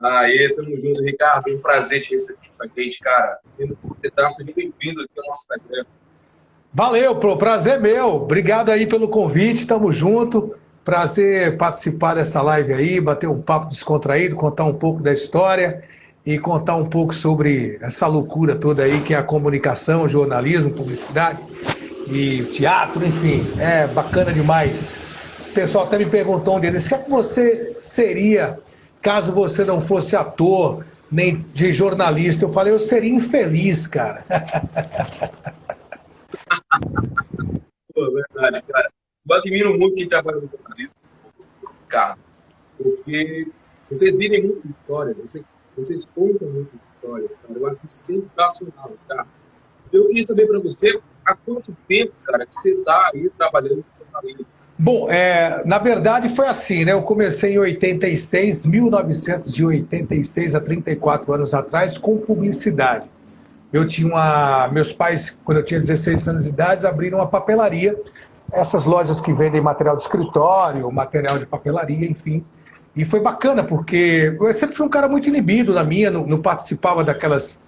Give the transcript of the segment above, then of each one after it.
Aê, tamo junto, Ricardo. É um prazer te receber aqui, cara. Vendo que você tá, seja bem-vindo aqui ao nosso Instagram. Valeu, pô, prazer meu. Obrigado aí pelo convite, tamo junto. Prazer participar dessa live aí, bater um papo descontraído, contar um pouco da história e contar um pouco sobre essa loucura toda aí que é a comunicação, o jornalismo, publicidade e o teatro, enfim, é bacana demais. O pessoal até me perguntou um dia desse, o que é que você seria caso você não fosse ator, nem de jornalista? Eu falei, eu seria infeliz, cara. Pô, é verdade, cara. Eu admiro muito quem trabalha no jornalismo, Ricardo, porque vocês vivem muitas histórias, vocês contam muitas histórias, cara. Eu acho sensacional, cara. Eu queria saber para você, há quanto tempo, cara, que você está aí trabalhando com jornalismo? Bom, na verdade foi assim, né? Eu comecei em 86, 1986, há 34 anos atrás, com publicidade. Meus pais, quando eu tinha 16 anos de idade, abriram uma papelaria, essas lojas que vendem material de escritório, material de papelaria, enfim. E foi bacana, porque eu sempre fui um cara muito inibido na minha, não participava daquelas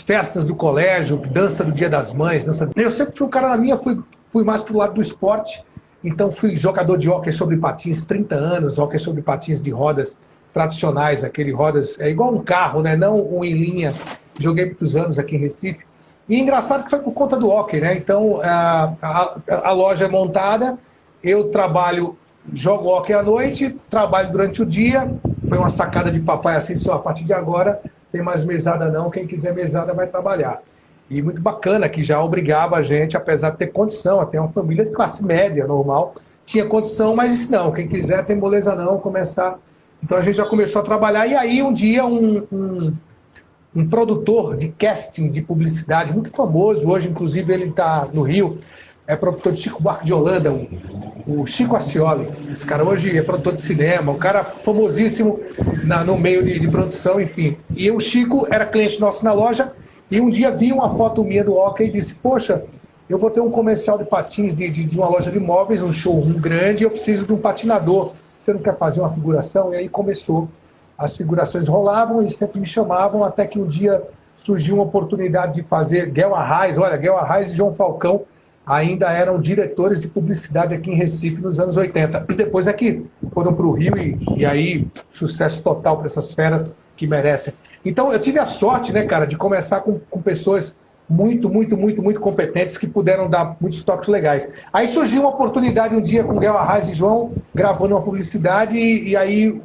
festas do colégio, dança do Dia das Mães. Eu sempre fui um cara na minha, fui mais pro lado do esporte. Então fui jogador de hóquei sobre patins 30 anos, hóquei sobre patins de rodas tradicionais, aquele rodas, é igual um carro, né? Não um em linha. Joguei muitos anos aqui em Recife. E engraçado que foi por conta do hóquei, né? Então a loja é montada, eu trabalho, jogo hóquei à noite, trabalho durante o dia. Foi uma sacada de papai assim, só a partir de agora tem mais mesada não, quem quiser mesada vai trabalhar. E muito bacana que já obrigava a gente, apesar de ter condição, até uma família de classe média normal, tinha condição, mas disse não, quem quiser tem moleza não, começar. Então a gente já começou a trabalhar, e aí um dia um produtor de casting de publicidade muito famoso, hoje inclusive ele está no Rio, é produtor de Chico Buarque de Holanda, o Chico Ascioli. Esse cara hoje é produtor de cinema, um cara famosíssimo no meio de produção, enfim. E o Chico era cliente nosso na loja, e um dia vi uma foto minha do hóquei e disse, poxa, eu vou ter um comercial de patins de uma loja de móveis, um showroom grande, e eu preciso de um patinador. Você não quer fazer uma figuração? E aí começou. As figurações rolavam e sempre me chamavam, até que um dia surgiu uma oportunidade de fazer Guel Arraes. Olha, Guel Arraes e João Falcão ainda eram diretores de publicidade aqui em Recife nos anos 80. E depois aqui foram para o Rio e aí sucesso total para essas feras que merecem. Então eu tive a sorte, né, cara, de começar com pessoas muito competentes que puderam dar muitos toques legais. Aí surgiu uma oportunidade um dia com Guel Arraes e João gravando uma publicidade e aí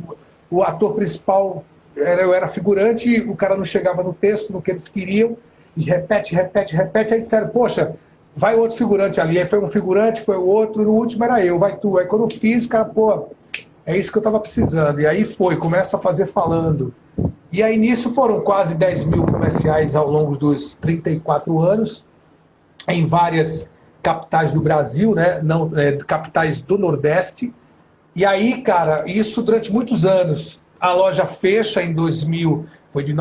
o ator principal, eu era figurante, o cara não chegava no texto, no que eles queriam, e repete, aí disseram, poxa, vai outro figurante ali. Aí foi um figurante, foi o outro, no último era eu, vai tu. Aí quando eu fiz, cara, pô, é isso que eu tava precisando. E aí começa a fazer falando. E aí nisso foram quase 10 mil comerciais ao longo dos 34 anos, em várias capitais do Brasil, né? Não, capitais do Nordeste. E aí, cara, isso durante muitos anos. A loja fecha em 2000, foi de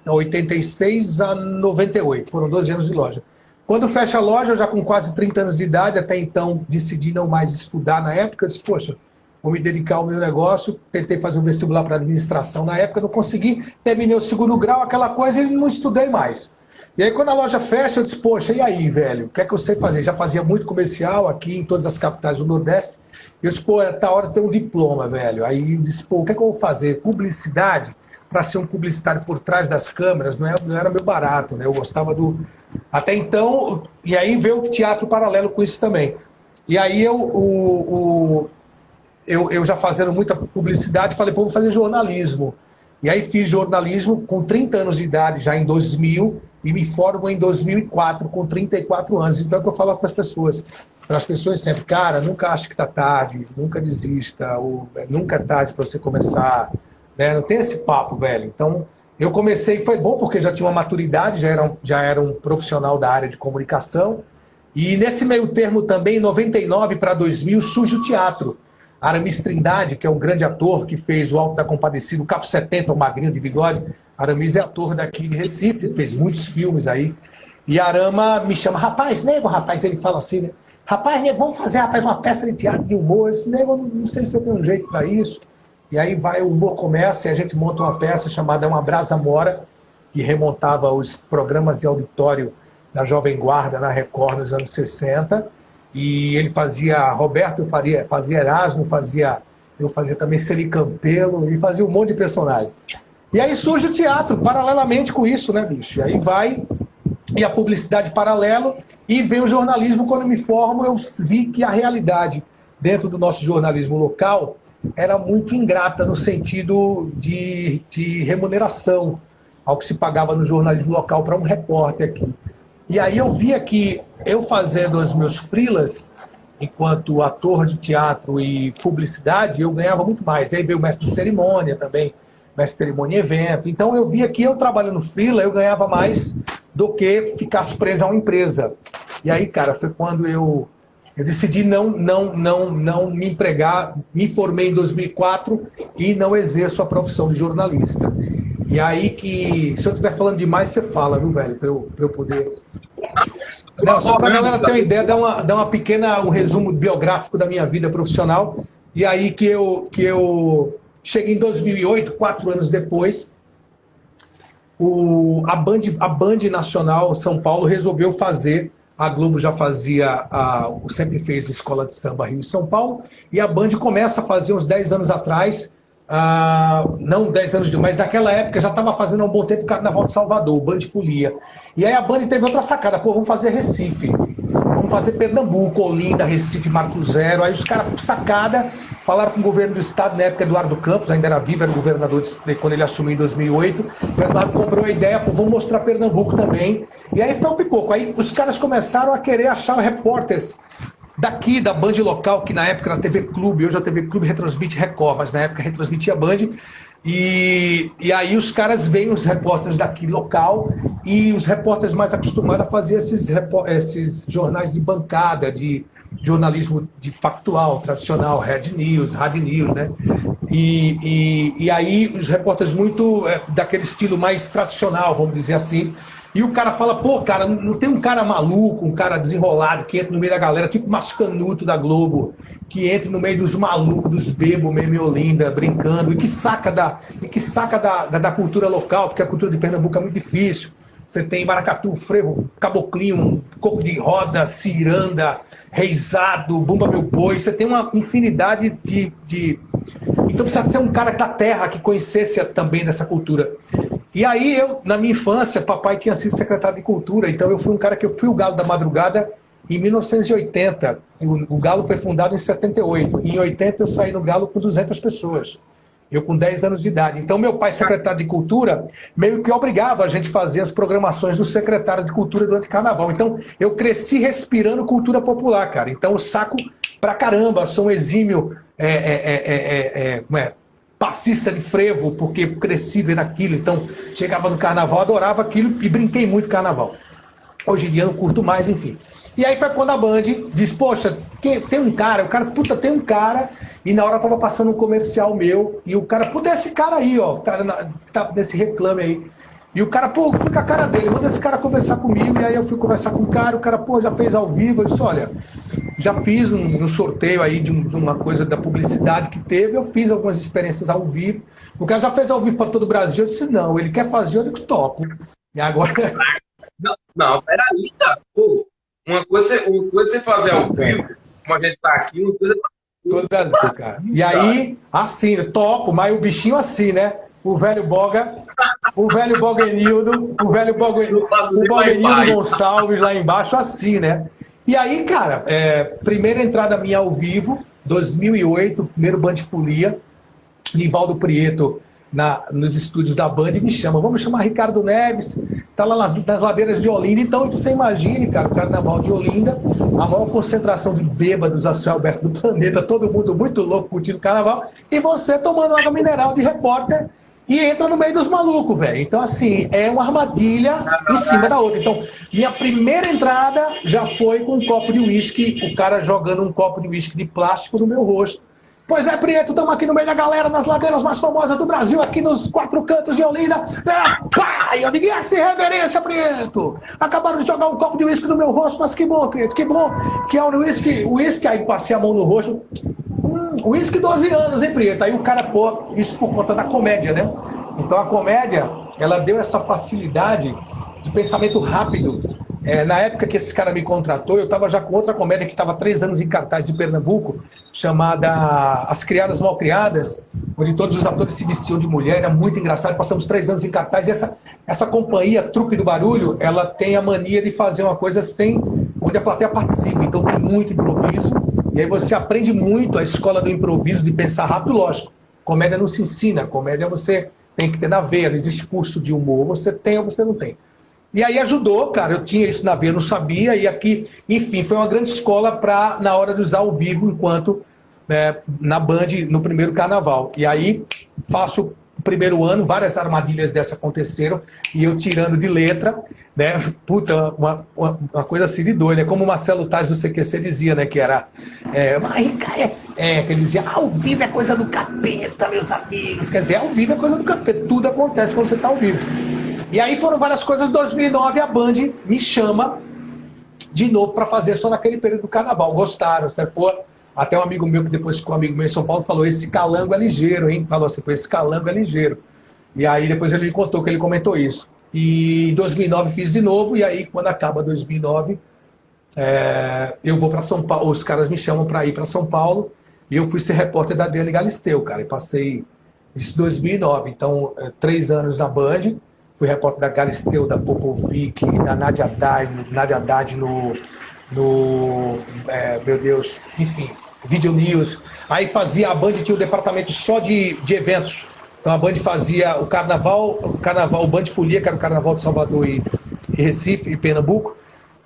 86 a 98, foram 12 anos de loja. Quando fecha a loja, eu já com quase 30 anos de idade, até então decidi não mais estudar na época, eu disse, poxa, vou me dedicar ao meu negócio, tentei fazer um vestibular para administração na época, não consegui, terminei o segundo grau, aquela coisa, e não estudei mais. E aí quando a loja fecha, eu disse, poxa, e aí, velho, o que é que eu sei fazer? Já fazia muito comercial aqui em todas as capitais do Nordeste, eu disse, pô, tá hora de ter um diploma, velho. Aí eu disse, pô, o que é que eu vou fazer? Publicidade? Para ser um publicitário por trás das câmeras, não era meu barato, né? Eu gostava do... Até então, e aí veio o teatro paralelo com isso também. E aí eu já fazendo muita publicidade, falei, pô, vou fazer jornalismo. E aí fiz jornalismo com 30 anos de idade, já em 2000, e me formo em 2004, com 34 anos. Então é o que eu falo para as pessoas sempre, cara, nunca ache que está tarde, nunca desista, nunca é tarde para você começar, né? Não tem esse papo, velho. Então eu comecei, foi bom porque já tinha uma maturidade, já era um profissional da área de comunicação, e nesse meio termo também, em 99 para 2000, surge o teatro. Aramis Trindade, que é um grande ator que fez o Alto da Compadecida, o Capo 70, o magrinho de bigode. Aramis é ator daqui de Recife, fez muitos filmes aí. E Arama me chama, rapaz, nego, rapaz, ele fala assim, né? Rapaz, nego, vamos fazer, rapaz, uma peça de teatro de humor. Esse nego, não sei se eu tenho um jeito para isso. E aí vai, o humor começa e a gente monta uma peça chamada Uma Brasa Mora, que remontava os programas de auditório da Jovem Guarda na Record nos anos 60. E ele fazia, Roberto fazia Erasmo, eu fazia também Celi Campelo, e fazia um monte de personagem. E aí surge o teatro, paralelamente com isso, né, bicho? E aí vai, e a publicidade paralelo, e vem o jornalismo. Quando eu me formo, eu vi que a realidade dentro do nosso jornalismo local era muito ingrata no sentido de remuneração ao que se pagava no jornalismo local para um repórter aqui. E aí eu via que eu fazendo os meus freelas, enquanto ator de teatro e publicidade, eu ganhava muito mais. Aí veio o mestre de cerimônia também, mestre de cerimônia e evento. Então eu via que eu trabalhando freela, eu ganhava mais do que ficasse preso a uma empresa. E aí, cara, foi quando eu decidi não me empregar, me formei em 2004 e não exerço a profissão de jornalista. E aí que, se eu estiver falando demais, você fala, viu, velho, para eu poder... Não, só para a galera ter uma ideia, dar uma pequena, um resumo biográfico da minha vida profissional. E aí que eu cheguei em 2008, 4 anos depois, a Band Nacional São Paulo resolveu fazer, a Globo já fazia, sempre fez Escola de Samba Rio e São Paulo, e a Band começa a fazer uns 10 anos atrás, não 10 anos, mas naquela época já estava fazendo há um bom tempo o Carnaval de Salvador, o Band Folia. E aí a Band teve outra sacada, pô, vamos fazer Recife, vamos fazer Pernambuco, Olinda, Recife, Marco Zero. Aí os caras, sacada, falaram com o governo do estado, na época Eduardo Campos, ainda era vivo, era o governador quando ele assumiu em 2008. O Eduardo comprou a ideia, pô, vamos mostrar Pernambuco também. E aí foi um pipoco. Aí os caras começaram a querer achar repórteres daqui, da Band local, que na época era TV Clube, hoje a TV Clube retransmite Record, mas na época retransmitia Band. E aí os caras veem os repórteres daqui local e os repórteres mais acostumados a fazer esses jornais de bancada, de jornalismo de factual, tradicional, Red News, Hard News, né? E aí os repórteres muito daquele estilo mais tradicional, vamos dizer assim. E o cara fala, pô, cara, não tem um cara maluco, um cara desenrolado que entra no meio da galera, tipo Mascanuto da Globo, que entra no meio dos malucos, dos bebos, mesmo em Olinda, brincando, e que saca da cultura local, porque a cultura de Pernambuco é muito difícil. Você tem maracatu, frevo, caboclinho, coco de roda, ciranda, reizado, bumba meu boi. Você tem uma infinidade de... Então precisa ser um cara da terra que conhecesse também dessa cultura. E aí eu, na minha infância, papai tinha sido secretário de cultura, então eu fui um cara que eu fui o Galo da Madrugada em 1980. O Galo foi fundado em 78. Em 80 eu saí no Galo com 200 pessoas. Eu com 10 anos de idade. Então meu pai, secretário de cultura, meio que obrigava a gente a fazer as programações do secretário de cultura durante o carnaval. Então eu cresci respirando cultura popular, cara. Então eu saco pra caramba, sou um exímio passista de frevo, porque cresci vendo aquilo. Então chegava no carnaval, adorava aquilo e brinquei muito carnaval. Hoje em dia eu não curto mais, enfim. E aí foi quando a Band disse, poxa, tem um cara, tem um cara, e na hora tava passando um comercial meu, e o cara, puta, esse cara aí, ó, tá nesse reclame aí. E o cara, pô, fui com a cara dele, manda esse cara conversar comigo, e aí eu fui conversar com o cara, pô, já fez ao vivo, eu disse, olha, já fiz um sorteio aí de uma coisa da publicidade que teve, eu fiz algumas experiências ao vivo, o cara já fez ao vivo para todo o Brasil, eu disse, não, ele quer fazer, eu digo, topo. E agora... Não, peraí, cara, pô. Uma coisa é você fazer ao vivo, como a gente tá aqui, uma coisa é todo Brasil, cara. E aí, assim, topo, mas o bichinho assim, né? O velho Boga Enildo, o Boga Gonçalves lá embaixo, assim, né? E aí, cara, primeira entrada minha ao vivo, 2008, primeiro Band Folia, Nivaldo Prieto, nos estúdios da Band, me chama, vamos chamar Ricardo Neves, tá lá nas ladeiras de Olinda. Então você imagine, cara, o carnaval de Olinda, a maior concentração de bêbados a céu aberto do planeta, todo mundo muito louco curtindo o carnaval, e você tomando água mineral de repórter e entra no meio dos malucos, velho. Então assim, é uma armadilha em cima da outra. Então minha primeira entrada já foi com um copo de uísque, o cara jogando um copo de uísque de plástico no meu rosto. Pois é, Prieto, estamos aqui no meio da galera, nas ladeiras mais famosas do Brasil, aqui nos 4 cantos de Olinda. Pá! Eu digo, essa reverência, Prieto! Acabaram de jogar um copo de uísque no meu rosto, mas que bom, Prieto, que bom que é o uísque, aí passei a mão no rosto. uísque 12 anos, hein, Prieto? Aí o cara, pô, isso por conta da comédia, né? Então a comédia, ela deu essa facilidade de pensamento rápido. Na época que esse cara me contratou, eu estava já com outra comédia que estava 3 anos em cartaz em Pernambuco, chamada As Criadas Malcriadas, onde todos os atores se vestiam de mulher, era muito engraçado, passamos 3 anos em cartaz, e essa companhia, Trupe do Barulho, ela tem a mania de fazer uma coisa assim, onde a plateia participa, então tem muito improviso, e aí você aprende muito a escola do improviso, de pensar rápido, lógico. Comédia não se ensina, comédia você tem que ter na veia, não existe curso de humor, você tem ou você não tem. E aí ajudou, cara, eu tinha isso na veia, eu não sabia, e aqui, enfim, foi uma grande escola para, na hora de usar ao vivo, enquanto na Band, no primeiro carnaval. E aí faço o primeiro ano, várias armadilhas dessas aconteceram, e eu tirando de letra, né, puta, uma coisa assim de doido, né, como o Marcelo Taz do CQC dizia, né, que era, que ele dizia, ao vivo é coisa do capeta, meus amigos, quer dizer, ao vivo é coisa do capeta, tudo acontece quando você está ao vivo. E aí foram várias coisas. Em 2009 a Band me chama de novo para fazer só naquele período do carnaval. Gostaram, né? Pô, até um amigo meu que depois ficou amigo meu em São Paulo falou, esse calango é ligeiro, hein? Falou assim, pô, esse calango é ligeiro. E aí depois ele me contou que ele comentou isso. E em 2009 fiz de novo, e aí quando acaba 2009, eu vou para São Paulo, os caras me chamam para ir para São Paulo, e eu fui ser repórter da Adriane Galisteu, cara, e passei isso em 2009, então 3 anos na Band. Fui repórter da Galisteu, da Popovic, da Nadia Haddad meu Deus, enfim, Video News. Aí a Band tinha um departamento só de eventos. Então a Band fazia o carnaval, o Band Folia, que era o carnaval de Salvador e Recife e Pernambuco.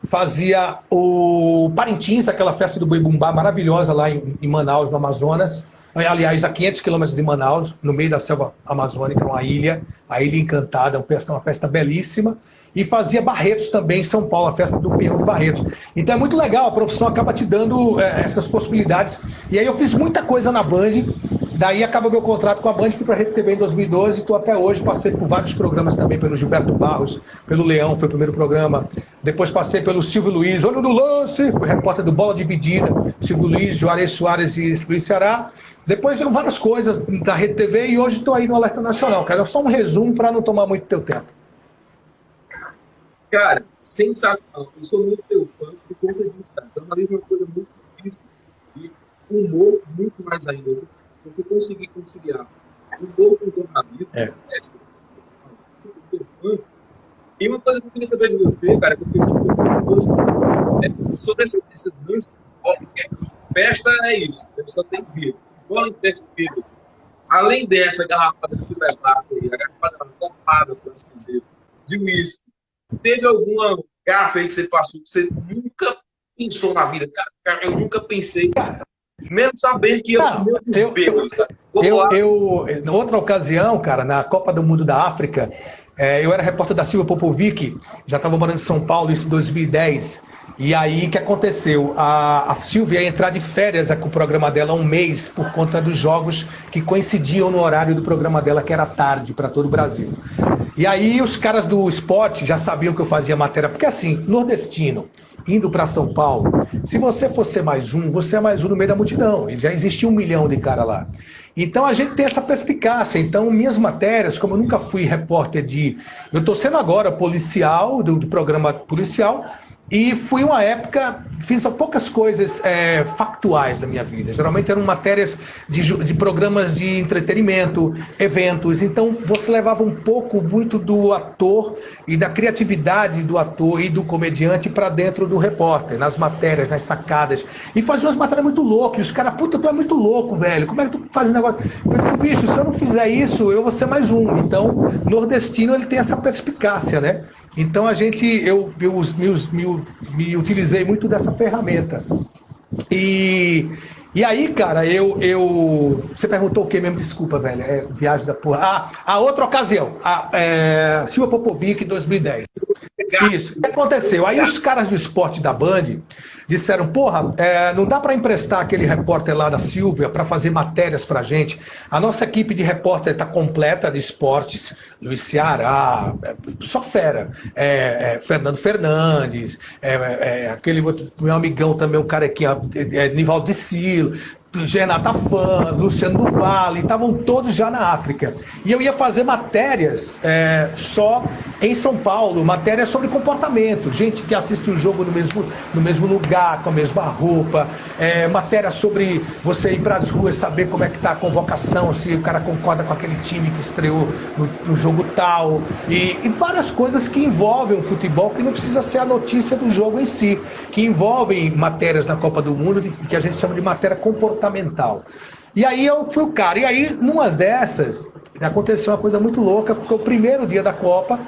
Fazia o Parintins, aquela festa do Boi Bumbá maravilhosa lá em Manaus, no Amazonas. Aliás, a 500 quilômetros de Manaus, no meio da selva amazônica, uma ilha, a Ilha Encantada, uma festa belíssima. E fazia Barretos também em São Paulo, a festa do Peão de Barretos. Então é muito legal, a profissão acaba te dando essas possibilidades. E aí eu fiz muita coisa na Band, daí acabou meu contrato com a Band, fui para a Rede TV em 2012, estou até hoje, passei por vários programas também, pelo Gilberto Barros, pelo Leão, foi o primeiro programa. Depois passei pelo Silvio Luiz, Olho do Lance, fui repórter do Bola Dividida, Silvio Luiz, Juarez Soares e Luiz Ceará. Depois veio várias coisas da Rede TV e hoje estou aí no Alerta Nacional, cara. É só um resumo para não tomar muito teu tempo. Cara, sensacional. Eu sou muito teu fã por conta disso, cara. Jornalismo é uma coisa muito difícil. E humor, muito mais ainda. Você conseguir conciliar humor com jornalismo, muito fã. E uma coisa que eu queria saber de você, cara, que eu pensei sobre esses lances, festa é isso, a pessoa tem vidro. Bola em festa de vidro. Além dessa garrafada que você levasse aí, a garrafada topada, por assim dizer, de uísque, teve alguma garrafa aí que você passou que você nunca pensou na vida? Cara, eu nunca pensei, mesmo sabendo que eu bêbados, cara. Na outra ocasião, cara, na Copa do Mundo da África, eu era repórter da Silvia Popovic, já estava morando em São Paulo, isso em 2010. E aí, o que aconteceu? A Silvia ia entrar de férias com o programa dela um mês por conta dos jogos que coincidiam no horário do programa dela, que era tarde para todo o Brasil. E aí, os caras do esporte já sabiam que eu fazia matéria, porque assim, nordestino, indo para São Paulo, se você fosse mais um, você é mais um no meio da multidão. E já existia 1 milhão de cara lá. Então a gente tem essa perspicácia. Então minhas matérias, como eu nunca fui repórter eu estou sendo agora policial, do programa policial, e fui uma época, fiz poucas coisas factuais da minha vida. Geralmente eram matérias de programas de entretenimento, eventos. Então você levava muito do ator e da criatividade do ator e do comediante para dentro do repórter, nas matérias, nas sacadas. E fazia umas matérias muito loucas. E os caras, puta, tu é muito louco, velho. Como é que tu faz um negócio? Eu falei, bicho, se eu não fizer isso, eu vou ser mais um. Então, nordestino, ele tem essa perspicácia, né? Então eu me utilizei muito dessa ferramenta. E aí, cara, você perguntou o quê mesmo? Desculpa, velho. Viagem da porra. A outra ocasião, Silvia Popovic, em 2010. Isso. O que aconteceu? Aí os caras do esporte da Band disseram, porra, não dá para emprestar aquele repórter lá da Silvia para fazer matérias pra gente. A nossa equipe de repórter está completa de esportes, Luiz Ceará, só fera, Fernando Fernandes, aquele outro, meu amigão também, um cara aqui, Nivaldo de Silo, Renata Fã, Luciano do Vale, estavam todos já na África. E eu ia fazer matérias só em São Paulo, matérias sobre comportamento, gente que assiste o jogo no mesmo lugar, com a mesma roupa, matéria sobre você ir para as ruas, saber como é que está a convocação, se o cara concorda com aquele time que estreou no jogo tal, e várias coisas que envolvem o futebol, que não precisa ser a notícia do jogo em si, que envolvem matérias na Copa do Mundo, que a gente chama de matéria comportamental. E aí eu fui o cara. E aí, numas dessas, aconteceu uma coisa muito louca, porque o primeiro dia da Copa,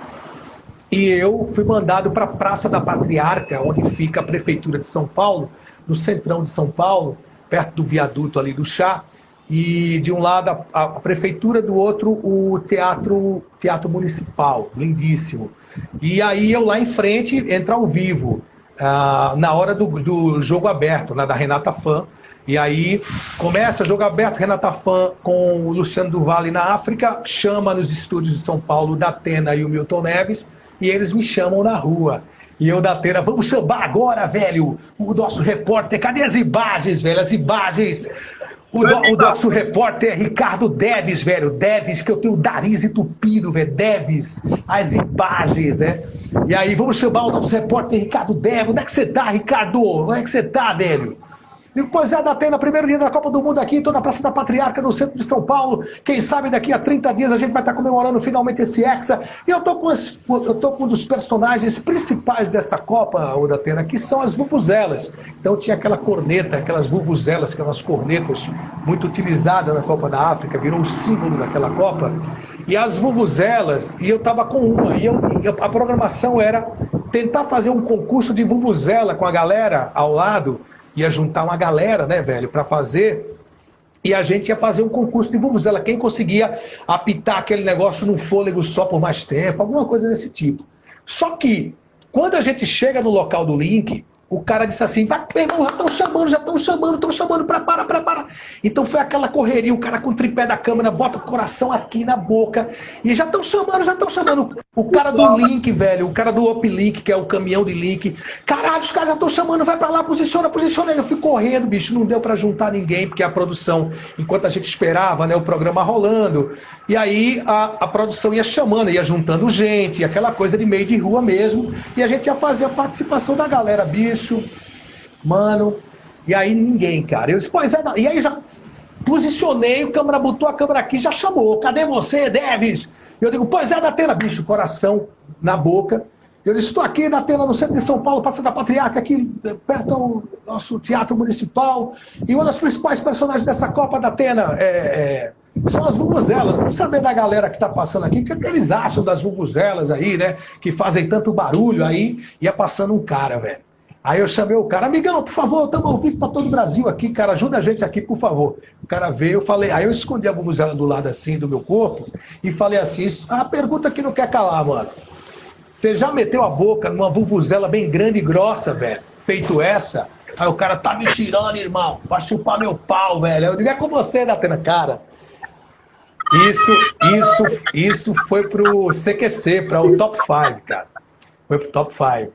e eu fui mandado para a Praça da Patriarca, onde fica a Prefeitura de São Paulo, no centrão de São Paulo, perto do viaduto ali do Chá, e de um lado a Prefeitura, do outro o Teatro Municipal, lindíssimo. E aí eu lá em frente, entra ao vivo, na hora do jogo aberto, da Renata Fã. E aí começa jogo aberto, Renata Fã com o Luciano do Vale na África, chama nos estúdios de São Paulo o Datena e o Milton Neves, e eles me chamam na rua. E eu, Datena, vamos chamar agora, velho, o nosso repórter, cadê as imagens, velho, as imagens? O nosso repórter Ricardo Deves, velho, Deves, que eu tenho o nariz entupido, velho, Deves, as imagens, né? E aí vamos chamar o nosso repórter Ricardo Deves, onde é que você tá, Ricardo? Onde é que você tá, velho? Digo, pois é, Datena, primeiro dia da Copa do Mundo aqui, estou na Praça da Patriarca, no centro de São Paulo. Quem sabe daqui a 30 dias a gente vai estar comemorando finalmente esse Hexa. E eu tô com um dos personagens principais dessa Copa, Datena, que são as vuvuzelas. Então tinha aquela corneta, aquelas vuvuzelas, que eram as cornetas muito utilizadas na Copa da África, virou um símbolo daquela Copa. E as vuvuzelas, e eu estava com uma, a programação era tentar fazer um concurso de vuvuzela com a galera ao lado. Ia juntar uma galera, né, velho, para fazer, e a gente ia fazer um concurso de vuvuzela, quem conseguia apitar aquele negócio num fôlego só por mais tempo, alguma coisa desse tipo. Só que, quando a gente chega no local do link, o cara disse assim, vai, meu irmão, já estão chamando, prepara. Então foi aquela correria, o cara com o tripé da câmera, bota o coração aqui na boca, e já estão chamando. O cara do link, velho, o cara do uplink, que é o caminhão de link, caralho, os caras já estão chamando, vai pra lá, posiciona. Eu fui correndo, bicho, não deu pra juntar ninguém, porque a produção, enquanto a gente esperava, né, o programa rolando, e aí a produção ia chamando, ia juntando gente, aquela coisa de meio de rua mesmo, e a gente ia fazer a participação da galera, bicho, mano, e aí ninguém, cara. Eu disse, pois é, e aí já posicionei, o câmera botou a câmera aqui, já chamou, cadê você, Deves? Eu digo, pois é, Datena, bicho, coração na boca. Eu disse, estou aqui, Datena, no centro de São Paulo, Praça da Patriarca, aqui perto do nosso Teatro Municipal, e uma das principais personagens dessa Copa, Datena, são as vuvuzelas. Vamos saber da galera que está passando aqui, o que eles acham das vuvuzelas aí, né, que fazem tanto barulho aí, ia passando um cara, velho. Aí eu chamei o cara, amigão, por favor, estamos ao vivo para todo o Brasil aqui, cara, ajuda a gente aqui, por favor. O cara veio, eu falei, aí eu escondi a vuvuzela do lado assim do meu corpo e falei assim, a pergunta que não quer calar, mano. Você já meteu a boca numa vuvuzela bem grande e grossa, velho, feito essa? Aí o cara, tá me tirando, irmão, pra chupar meu pau, velho. Eu digo, é com você, Datena, cara. Isso foi pro CQC, para o Top 5, cara. Foi pro Top 5.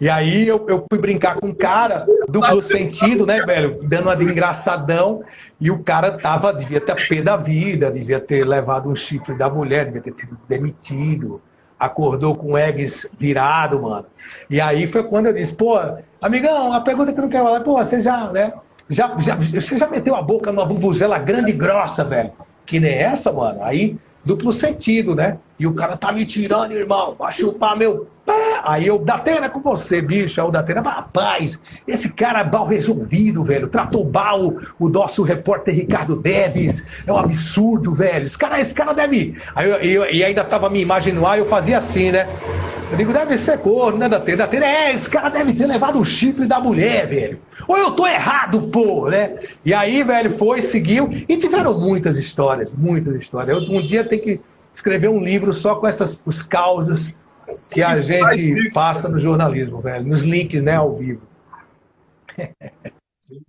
E aí eu fui brincar com um cara, duplo sentido, né, velho? Dando uma de engraçadão. E o cara devia ter pé da vida, devia ter levado um chifre da mulher, devia ter sido demitido. Acordou com o eggs virado, mano. E aí foi quando eu disse, pô, amigão, a pergunta que eu não quero falar, pô, você já, né? Você já meteu a boca numa vuvuzela grande e grossa, velho? Que nem essa, mano. Aí, duplo sentido, né? E o cara tá me tirando, irmão, vai chupar meu pé. Aí eu, Datena, com você, bicho. Aí o Datena, rapaz, esse cara é mal resolvido, velho. Tratou mal o nosso repórter Ricardo Deves. É um absurdo, velho. Esse cara deve... Aí e ainda tava a minha imagem no ar, eu fazia assim, né? Eu digo, deve ser corno, né, Datena? Datena, esse cara deve ter levado o chifre da mulher, velho. Ou eu tô errado, pô, né? E aí, velho, seguiu. E tiveram muitas histórias, muitas histórias. Um dia tem que escrever um livro só com os causos que a gente passa no jornalismo, velho. Nos links, né, ao vivo. Sim.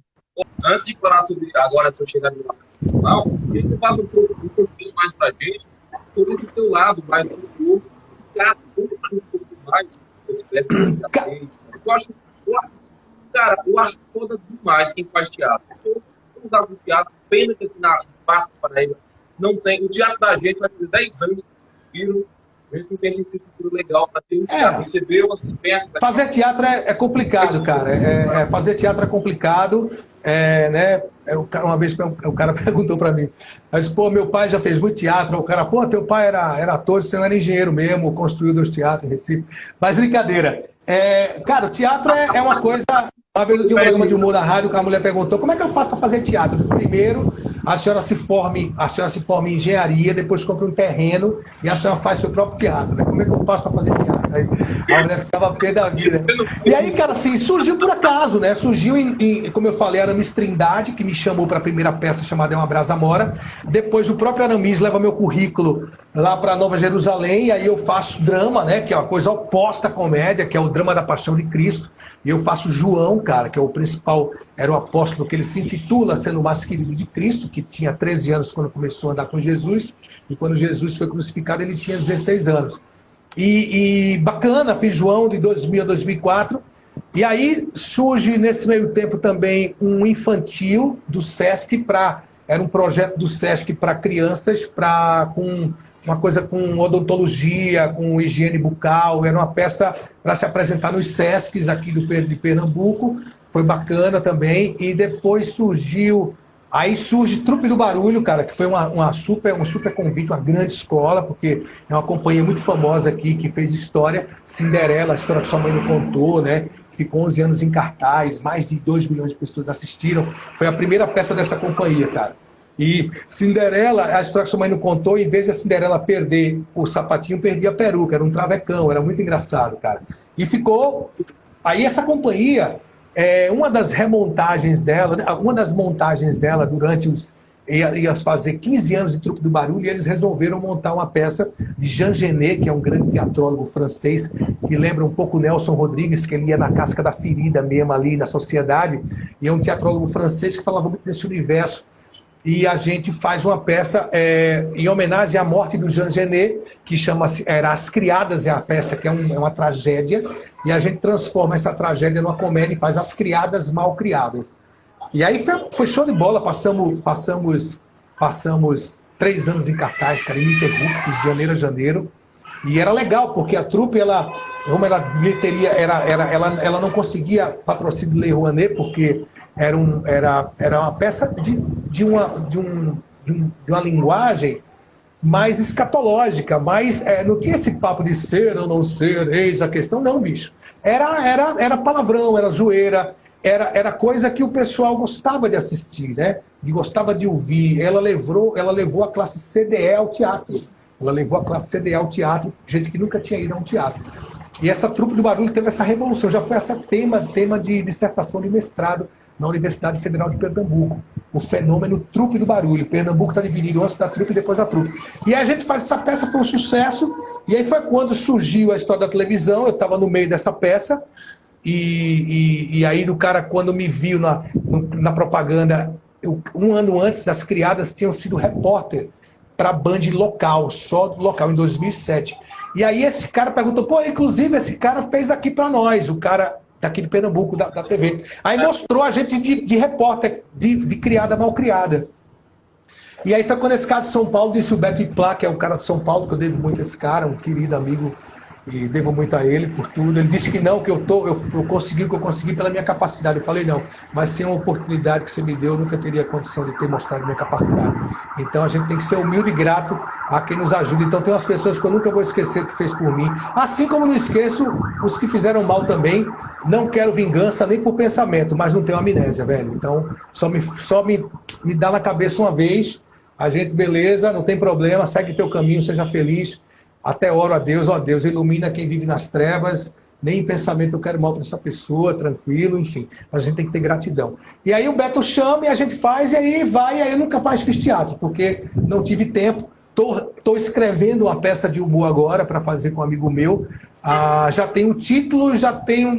Antes de falar sobre agora, se eu chegar no lado principal, queria que você falasse um pouquinho mais pra gente sobre esse teu lado mais do corpo, teatro, um pouco mais, eu acho foda demais quem faz teatro. Eu precisava do teatro, pena que aqui na Passo Paraíba não tem. O teatro da gente vai ter 10 anos que a gente não tem essa estrutura legal para ter um teatro. Você vê umas peças... Fazer teatro é complicado, cara. Fazer teatro é complicado. Né? Uma vez o cara perguntou para mim, mas, pô, meu pai já fez muito teatro. O cara, pô, teu pai era ator, você não era engenheiro mesmo, construiu 2 teatros em Recife. Mas brincadeira. Cara, o teatro é uma coisa... Uma vez eu tinha um programa de humor na rádio que a mulher perguntou, como é que eu faço para fazer teatro? Primeiro, a senhora se forma em engenharia, depois compra um terreno e a senhora faz seu próprio teatro. Né? Como é que eu faço para fazer teatro? Aí a mulher ficava pé da vida. E aí, cara, assim, surgiu por acaso, né? Surgiu como eu falei, Aramis Trindade, que me chamou para a primeira peça chamada É uma Brasa Mora. Depois o próprio Aramis leva meu currículo lá para Nova Jerusalém, e aí eu faço drama, né? Que é uma coisa oposta à comédia, que é o drama da Paixão de Cristo. E eu faço João, cara, que é o principal, era o apóstolo que ele se intitula sendo o mais querido de Cristo, que tinha 13 anos quando começou a andar com Jesus, e quando Jesus foi crucificado ele tinha 16 anos. E bacana, fiz João de 2000 a 2004, e aí surge nesse meio tempo também um infantil do Sesc, era um projeto do Sesc para crianças, com uma coisa com odontologia, com higiene bucal, era uma peça para se apresentar nos Sescs aqui de Pernambuco, foi bacana também, e depois surge Trupe do Barulho, cara, que foi um super convite, uma grande escola, porque é uma companhia muito famosa aqui, que fez história, Cinderela, a história que sua mãe não contou, né? Ficou 11 anos em cartaz, mais de 2 milhões de pessoas assistiram, foi a primeira peça dessa companhia, cara. E Cinderela, a história que sua mãe não contou, em vez de a Cinderela perder o sapatinho, perdia a peruca, era um travecão, era muito engraçado, cara. E ficou... Aí essa companhia, uma das remontagens dela, uma das montagens dela durante ia fazer 15 anos de Trupe do Barulho, e eles resolveram montar uma peça de Jean Genet, que é um grande teatrólogo francês, que lembra um pouco Nelson Rodrigues, que ele ia na casca da ferida mesmo ali na sociedade, e é um teatrólogo francês que falava muito desse universo. E a gente faz uma peça em homenagem à morte do Jean Genet, que era As Criadas, é a peça que é uma tragédia, e a gente transforma essa tragédia numa comédia e faz As Criadas Mal Criadas. E aí foi show de bola, passamos 3 anos em cartaz, cara, ininterruptos, de janeiro a janeiro, e era legal, porque a trupe, como ela bilheteria, ela não conseguia patrocínio de Lei Rouanet, porque era uma peça de uma linguagem mais escatológica, mas não tinha esse papo de ser ou não ser, eis a questão, não, bicho. Era palavrão, era zoeira, era coisa que o pessoal gostava de assistir, né? E gostava de ouvir. Ela levou a classe CDE ao teatro. Ela levou a classe CDE ao teatro, gente que nunca tinha ido a um teatro. E essa Trupe do Barulho teve essa revolução, já foi essa tema de dissertação de mestrado na Universidade Federal de Pernambuco. O fenômeno Trupe do Barulho. Pernambuco está dividido antes da Trupe e depois da Trupe. E a gente faz essa peça, foi um sucesso, e aí foi quando surgiu a história da televisão, eu estava no meio dessa peça, e aí o cara, quando me viu na propaganda, um ano antes, as Criadas tinham sido repórter para a Band local, só do local, em 2007. E aí esse cara perguntou, pô, inclusive esse cara fez aqui para nós, o cara daqui de Pernambuco, da TV. Aí mostrou a gente de repórter, de criada mal criada. E aí foi quando esse cara de São Paulo disse, o Beto Iplá, que é o cara de São Paulo, que eu devo muito a esse cara, um querido amigo, e devo muito a ele por tudo. Ele disse que não, que eu consegui o que eu consegui pela minha capacidade. Eu falei, não, mas sem a oportunidade que você me deu, eu nunca teria condição de ter mostrado minha capacidade. Então a gente tem que ser humilde e grato a quem nos ajuda. Então tem umas pessoas que eu nunca vou esquecer que fez por mim. Assim como não esqueço os que fizeram mal também. Não quero vingança nem por pensamento, mas não tenho amnésia, velho. Então só me dá na cabeça uma vez. A gente, beleza, não tem problema, segue teu caminho, seja feliz. Até oro a Deus, ó Deus, ilumina quem vive nas trevas, nem em pensamento eu quero mal para essa pessoa, tranquilo, enfim. Mas a gente tem que ter gratidão. E aí o Beto chama e a gente faz, e aí vai, e aí eu nunca mais fiz teatro, porque não tive tempo. Estou escrevendo uma peça de humor agora para fazer com um amigo meu. Já tenho o título,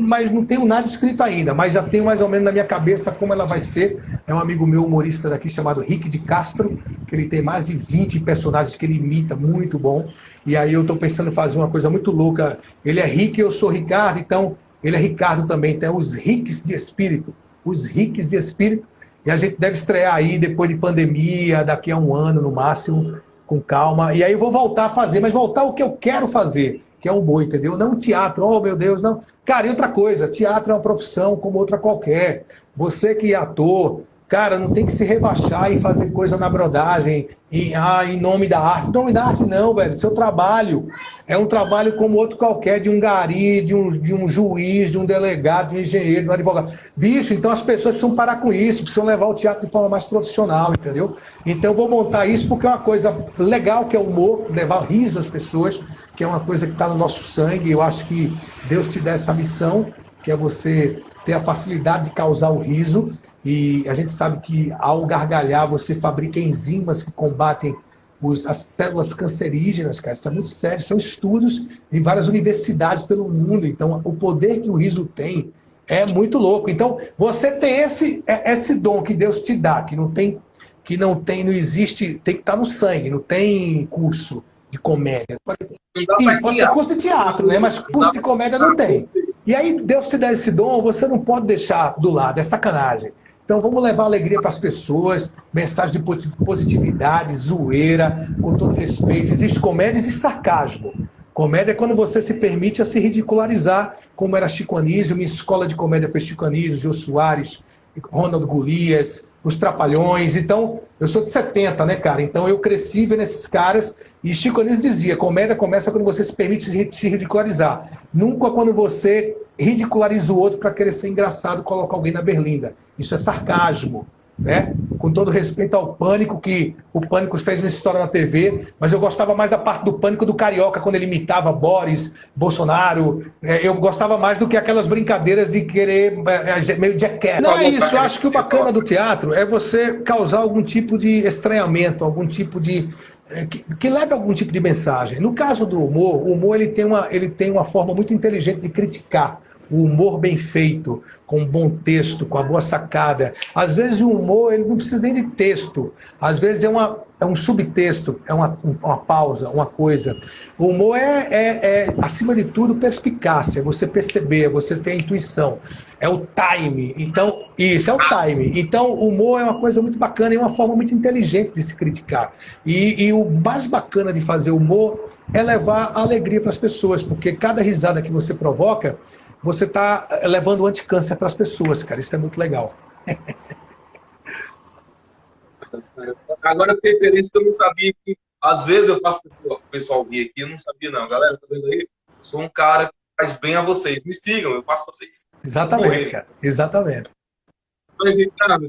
mas não tenho nada escrito ainda, mas já tenho mais ou menos na minha cabeça como ela vai ser. É um amigo meu humorista daqui chamado Rick de Castro, que ele tem mais de 20 personagens que ele imita, muito bom. E aí eu estou pensando em fazer uma coisa muito louca. Ele é Rick, eu sou Ricardo, então ele é Ricardo também. Então os Ricks de espírito. Os Ricks de espírito. E a gente deve estrear aí depois de pandemia, daqui a um ano no máximo, com calma. E aí eu vou voltar a fazer, mas voltar o que eu quero fazer, que é humor, entendeu? Não teatro, oh meu Deus, não. Cara, e outra coisa, teatro é uma profissão como outra qualquer. Você que é ator, cara, não tem que se rebaixar e fazer coisa na brodagem, em nome da arte. Em nome da arte não, velho. Seu trabalho é um trabalho como outro qualquer, de um gari, de um juiz, de um delegado, de um engenheiro, de um advogado. Bicho, então as pessoas precisam parar com isso, precisam levar o teatro de forma mais profissional, entendeu? Então eu vou montar isso porque é uma coisa legal, que é o humor, levar riso às pessoas, que é uma coisa que está no nosso sangue. Eu acho que Deus te dá essa missão, que é você ter a facilidade de causar o riso. E a gente sabe que ao gargalhar você fabrica enzimas que combatem as células cancerígenas, cara. Isso é muito sério. São estudos em várias universidades pelo mundo. Então, o poder que o riso tem é muito louco. Então, você tem esse dom que Deus te dá, não existe, tem que estar no sangue, não tem curso de comédia. Pode ter curso de teatro, né? Mas curso de comédia não tem. E aí, Deus te dá esse dom, você não pode deixar do lado, é sacanagem. Então vamos levar alegria para as pessoas, mensagem de positividade, zoeira, com todo respeito. Existe comédia e sarcasmo. Comédia é quando você se permite a se ridicularizar, como era Chico Anísio. Minha escola de comédia foi Chico Anísio, Jô Soares, Ronaldo Golias, os Trapalhões. Então, eu sou de 70, né, cara? Então eu cresci vendo esses caras. E Chico Anísio dizia, comédia começa quando você se permite se ridicularizar. Nunca quando você ridiculariza o outro para querer ser engraçado, coloca alguém na berlinda. Isso é sarcasmo, né? Com todo respeito ao Pânico, que o Pânico fez uma história na TV, mas eu gostava mais da parte do Pânico do Carioca, quando ele imitava Boris, Bolsonaro. Eu gostava mais do que aquelas brincadeiras de querer meio jackass. Não é isso, eu acho que o bacana do teatro é você causar algum tipo de estranhamento, algum tipo de... Que leve algum tipo de mensagem. No caso do humor, o humor ele tem uma forma muito inteligente de criticar. O humor bem feito, com um bom texto, com a boa sacada. Às vezes o humor ele não precisa nem de texto. Às vezes é um subtexto, é uma pausa, uma coisa. O humor acima de tudo, perspicácia. Você perceber, você ter intuição. É o time. Então, isso é o time. Então, o humor é uma coisa muito bacana e uma forma muito inteligente de se criticar. E o mais bacana de fazer humor é levar alegria para as pessoas, porque cada risada que você provoca, você está levando anticâncer para as pessoas, cara. Isso é muito legal. Agora eu fiquei feliz que eu não sabia que... Às vezes eu faço o pessoal vir aqui, eu não sabia não. Galera, tá vendo aí? Eu sou um cara que faz bem a vocês. Me sigam, eu faço vocês. Exatamente, cara. Exatamente. Mas então, cara,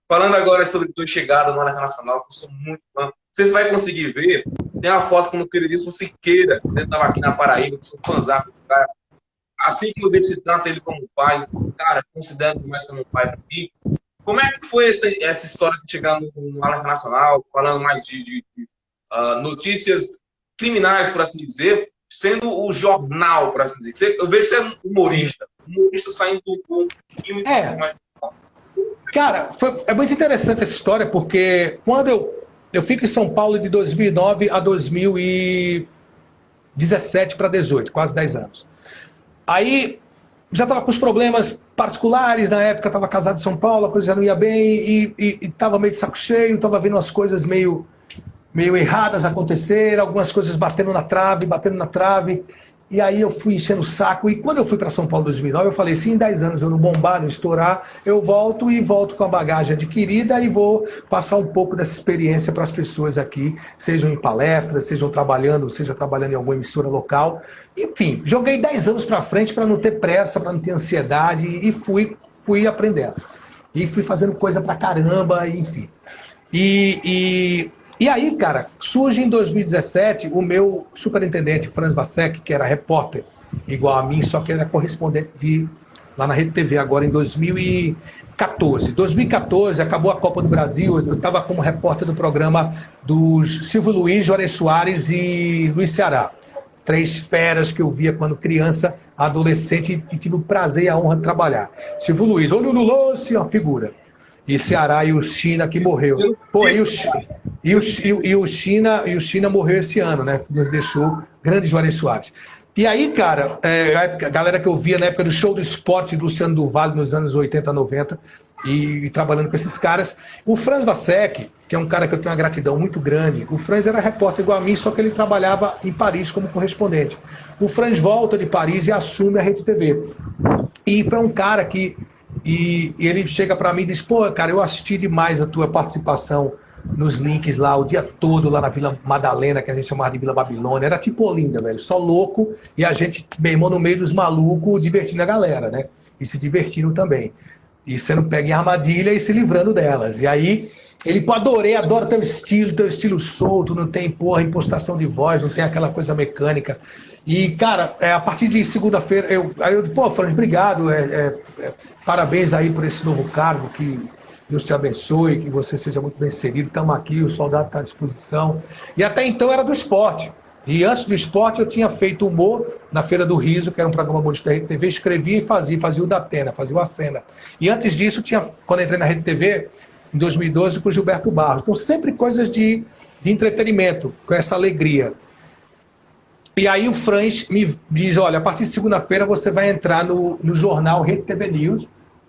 falando agora sobre a tua chegada no Alerta Nacional, que eu sou muito fã. Vocês vão conseguir ver, tem uma foto com o queridíssimo Siqueira, ele estava aqui na Paraíba, que sou fãzaço desse cara. Assim que o David se trata ele como pai, cara, considero mais como um pai para mim. Como é que foi essa história de chegar no Alerta Nacional, falando mais de notícias criminais, por assim dizer, sendo o jornal, por assim dizer? Eu vejo que você é humorista saindo do filme. Cara, é muito interessante essa história, porque quando eu fico em São Paulo de 2009 a 2017 para 18, quase 10 anos. Aí já estava com os problemas particulares, na época estava casado em São Paulo, a coisa já não ia bem e estava meio de saco cheio, estava vendo as coisas meio erradas acontecer, algumas coisas batendo na trave, e aí eu fui enchendo o saco, e quando eu fui para São Paulo em 2009, eu falei, se em 10 anos eu não bombar, não estourar, eu volto com a bagagem adquirida e vou passar um pouco dessa experiência para as pessoas aqui, sejam em palestras, seja trabalhando em alguma emissora local. Enfim, joguei 10 anos para frente para não ter pressa, para não ter ansiedade, e fui aprendendo. E fui fazendo coisa pra caramba, enfim. E aí, cara, surge em 2017 o meu superintendente, Franz Vasek, que era repórter igual a mim, só que ele era correspondente lá na Rede TV, agora em 2014. 2014, acabou a Copa do Brasil, eu estava como repórter do programa dos Silvio Luiz, Juarez Soares e Luiz Ceará. 3 feras que eu via quando criança, adolescente, e tive o prazer e a honra de trabalhar. Silvio Luiz, olho no lance, uma figura. E Ceará e o China que morreu. Pô, e o China morreu esse ano, né? Nos deixou grande Juarez Soares. E aí, cara, a galera que eu via na época do Show do Esporte do Luciano do Vale, nos anos 80, 90, e trabalhando com esses caras. O Franz Vasek, que é um cara que eu tenho uma gratidão muito grande, o Franz era repórter igual a mim, só que ele trabalhava em Paris como correspondente. O Franz volta de Paris e assume a Rede TV. E foi um cara que... E ele chega para mim e diz, pô, cara, eu assisti demais a tua participação nos links lá, o dia todo lá na Vila Madalena, que a gente chamava de Vila Babilônia. Era tipo Olinda, velho, só louco, e a gente, bem, no meio dos malucos, divertindo a galera, né? E se divertindo também. E sendo pego em armadilha e se livrando delas. E aí, ele, pô, adoro teu estilo solto, não tem, porra, impostação de voz, não tem aquela coisa mecânica. E, cara, a partir de segunda-feira, pô, Fran, obrigado, parabéns aí por esse novo cargo, que Deus te abençoe, que você seja muito bem inserido, estamos aqui, o soldado está à disposição. E até então era do esporte. E antes do esporte eu tinha feito humor na Feira do Riso, que era um programa humorístico da Rede TV, escrevia e fazia o da Atena, fazia o A Cena. E antes disso, quando entrei na Rede TV, em 2012, com o Gilberto Barros. Então sempre coisas de entretenimento, com essa alegria. E aí o Franz me diz, olha, a partir de segunda-feira você vai entrar no jornal Rede TV News,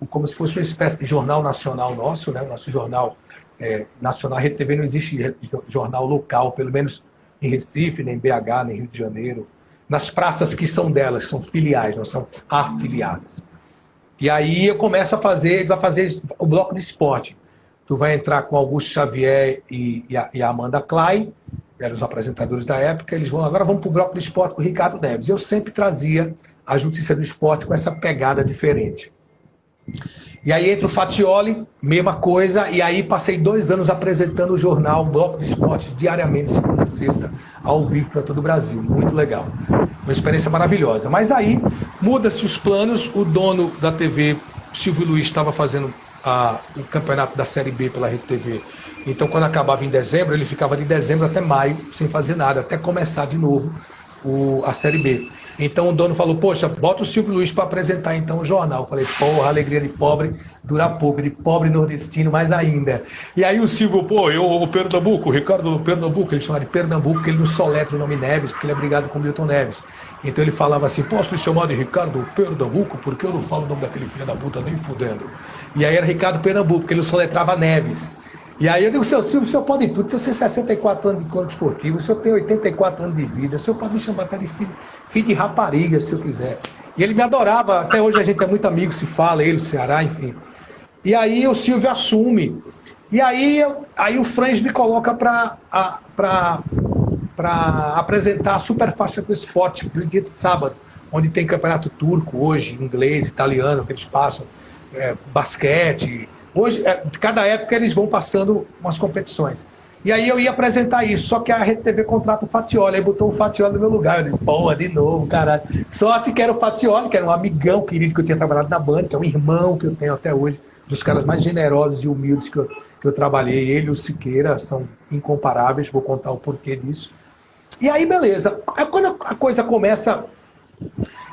como se fosse uma espécie de jornal nacional nosso, né? Nosso jornal nacional, Rede TV não existe jornal local, pelo menos em Recife, nem em BH, nem em Rio de Janeiro. Nas praças que são delas, são filiais, não são afiliadas. E aí eu começo a fazer, ele vai fazer o bloco de esporte. Tu vai entrar com Augusto Xavier e a Amanda Klein, eram os apresentadores da época, eles vão, agora vamos para o bloco de esporte com o Ricardo Neves. Eu sempre trazia a notícia do esporte com essa pegada diferente. E aí entra o Fatioli, mesma coisa, e aí passei 2 anos apresentando o jornal, o bloco de esporte, diariamente, segunda e sexta, ao vivo para todo o Brasil. Muito legal. Uma experiência maravilhosa. Mas aí muda-se os planos, o dono da TV, Silvio Luiz, estava fazendo o campeonato da Série B pela Rede TV. Então, quando acabava em dezembro, ele ficava de dezembro até maio, sem fazer nada, até começar de novo a Série B. Então, o dono falou, poxa, bota o Silvio Luiz para apresentar então o jornal. Eu falei, porra, alegria de pobre dura pouco, de pobre nordestino mais ainda. E aí o Silvio, o Pernambuco, o Ricardo Pernambuco, ele chama de Pernambuco, porque ele não soletra o nome Neves, porque ele é brigado com o Milton Neves. Então ele falava assim, posso me chamar de Ricardo Pernambuco, porque eu não falo o nome daquele filho da puta nem fudendo. E aí era Ricardo Pernambuco, porque ele não soletrava Neves. E aí eu digo, seu Silvio, o senhor pode tudo, você tem 64 anos de clone esportivo, o senhor tem 84 anos de vida, o senhor pode me chamar até de filho de rapariga, se eu quiser. E ele me adorava, até hoje a gente é muito amigo, se fala, ele, o Ceará, enfim. E aí o Silvio assume. E aí o Franz me coloca para apresentar a Superfaixa do Esporte, aquele dia de sábado, onde tem campeonato turco hoje, inglês, italiano, que eles passam, basquete. Hoje, cada época eles vão passando umas competições. E aí eu ia apresentar isso, só que a Rede TV contrata o Fatioli, aí botou o Fatioli no meu lugar. Eu disse, porra, de novo, caralho. Sorte que era o Fatioli, que era um amigão querido que eu tinha trabalhado na Band, que é um irmão que eu tenho até hoje, dos caras mais generosos e humildes que eu trabalhei. Ele e o Siqueira são incomparáveis, vou contar o porquê disso. E aí, beleza. Aí, quando a coisa começa...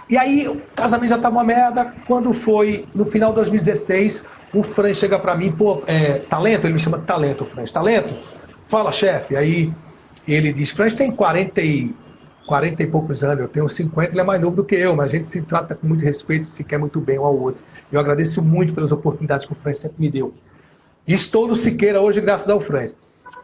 E aí, o casamento já estava uma merda. Quando foi, no final de 2016, o Franz chega para mim, talento? Ele me chama de talento, o Franz. Talento? Fala, chefe. Aí ele diz, Franz tem 40 e poucos anos, eu tenho 50, ele é mais novo do que eu, mas a gente se trata com muito respeito, se quer muito bem um ao outro. Eu agradeço muito pelas oportunidades que o Franz sempre me deu. Estou no Siqueira hoje graças ao Franz.